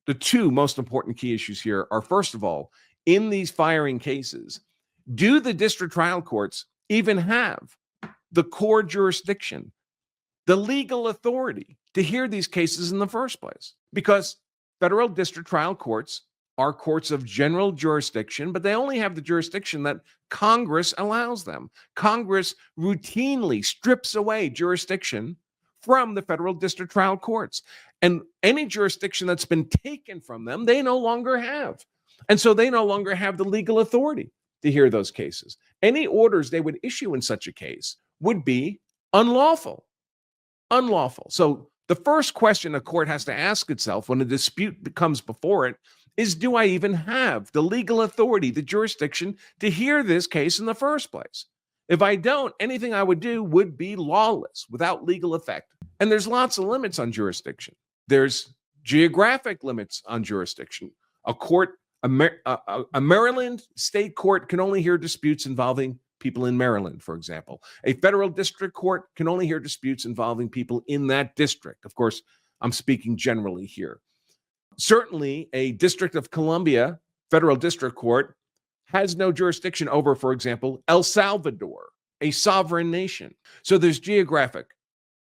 The two most important key issues here are, first of all, in these firing cases, do the district trial courts even have the core jurisdiction, the legal authority to hear these cases in the first place? Because federal district trial courts are courts of general jurisdiction, but they only have the jurisdiction that Congress allows them. Congress routinely strips away jurisdiction from the federal district trial courts. And any jurisdiction that's been taken from them, they no longer have. And so they no longer have the legal authority to hear those cases. Any orders they would issue in such a case would be unlawful. Unlawful. So the first question a court has to ask itself when a dispute comes before it is, do I even have the legal authority, the jurisdiction to hear this case in the first place? If I don't, anything I would do would be lawless, without legal effect. And there's lots of limits on jurisdiction. There's geographic limits on jurisdiction. A Maryland state court can only hear disputes involving people in Maryland, for example. A federal district court can only hear disputes involving people in that district. Of course, I'm speaking generally here. Certainly, a District of Columbia federal district court has no jurisdiction over, for example, El Salvador, a sovereign nation. So there's geographic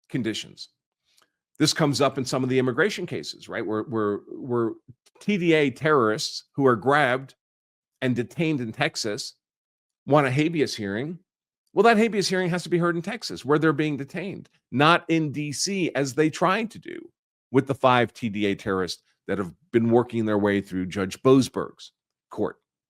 conditions. This comes up in some of the immigration cases, right? Where TDA terrorists who are grabbed and detained in Texas want a habeas hearing. Well, that habeas hearing has to be heard in Texas, where they're being detained, not in D.C., as they tried to do with the 5 TDA terrorists that have been working their way through Judge Boasberg's court.